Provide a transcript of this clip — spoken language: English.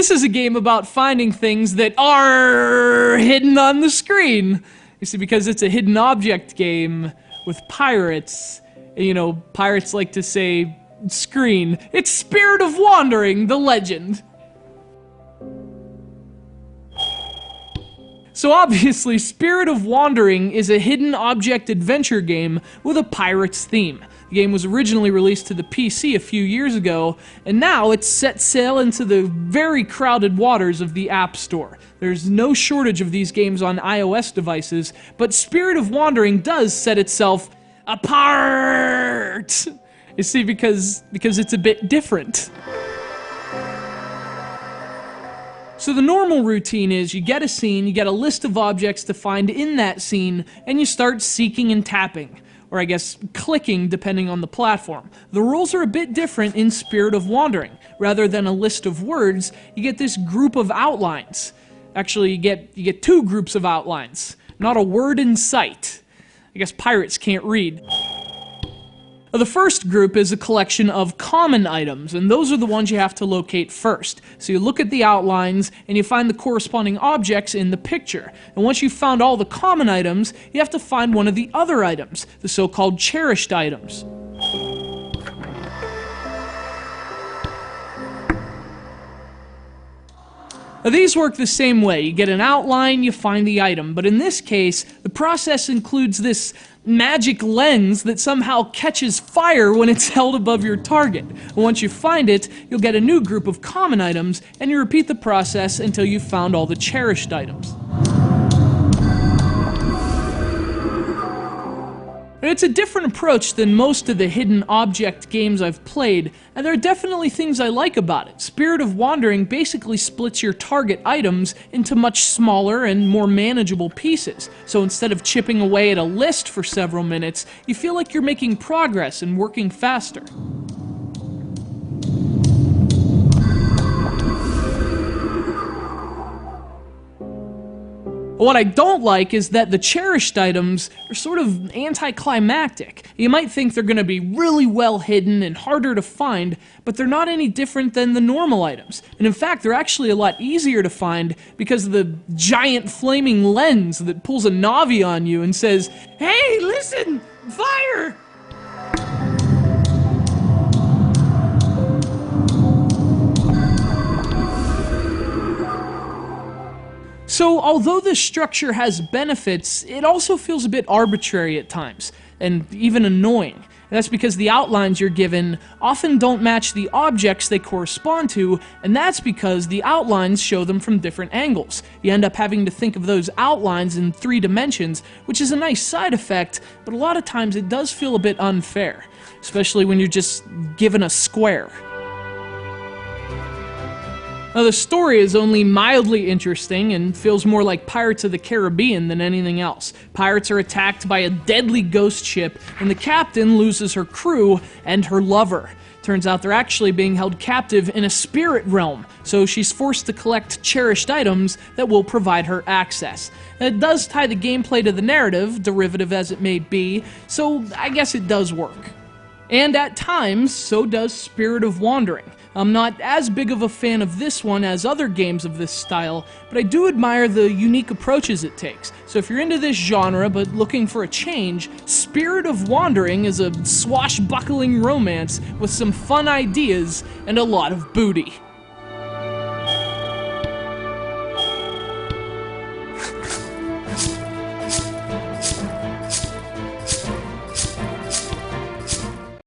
this is a game about finding things that are hidden on the screen. You see, because it's a hidden object game with pirates, you know, pirates like to say screen. It's Spirit of Wandering, the legend. So obviously, Spirit of Wandering is a hidden object adventure game with a pirate's theme. The game was originally released to the PC a few years ago, and now it's set sail into the very crowded waters of the App Store. There's no shortage of these games on iOS devices, but Spirit of Wandering does set itself apart! You see, because it's a bit different. So the normal routine is you get a scene, you get a list of objects to find in that scene, and you start seeking and tapping. Or I guess clicking, depending on the platform. The rules are a bit different in Spirit of Wandering. Rather than a list of words, you get this group of outlines. Actually, you get two groups of outlines, not a word in sight. I guess pirates can't read. The first group is a collection of common items, and those are the ones you have to locate first. So you look at the outlines, and you find the corresponding objects in the picture. And once you've found all the common items, you have to find one of the other items, the so-called cherished items. Now, these work the same way. You get an outline, you find the item, but in this case, the process includes this magic lens that somehow catches fire when it's held above your target. And once you find it, you'll get a new group of common items, and you repeat the process until you've found all the cherished items. And it's a different approach than most of the hidden object games I've played, and there are definitely things I like about it. Spirit of Wandering basically splits your target items into much smaller and more manageable pieces. So instead of chipping away at a list for several minutes, you feel like you're making progress and working faster. What I don't like is that the cherished items are sort of anticlimactic. You might think they're going to be really well hidden and harder to find, but they're not any different than the normal items. And in fact, they're actually a lot easier to find because of the giant flaming lens that pulls a Navi on you and says, "Hey, listen! Fire!" So, although this structure has benefits, it also feels a bit arbitrary at times, and even annoying. And that's because the outlines you're given often don't match the objects they correspond to, and that's because the outlines show them from different angles. You end up having to think of those outlines in 3 dimensions, which is a nice side effect, but a lot of times it does feel a bit unfair, especially when you're just given a square. Now, the story is only mildly interesting and feels more like Pirates of the Caribbean than anything else. Pirates are attacked by a deadly ghost ship, and the captain loses her crew and her lover. Turns out they're actually being held captive in a spirit realm, so she's forced to collect cherished items that will provide her access. And it does tie the gameplay to the narrative, derivative as it may be, so I guess it does work. And at times, so does Spirit of Wandering. I'm not as big of a fan of this one as other games of this style, but I do admire the unique approaches it takes. So if you're into this genre but looking for a change, Spirit of Wandering is a swashbuckling romance with some fun ideas and a lot of booty.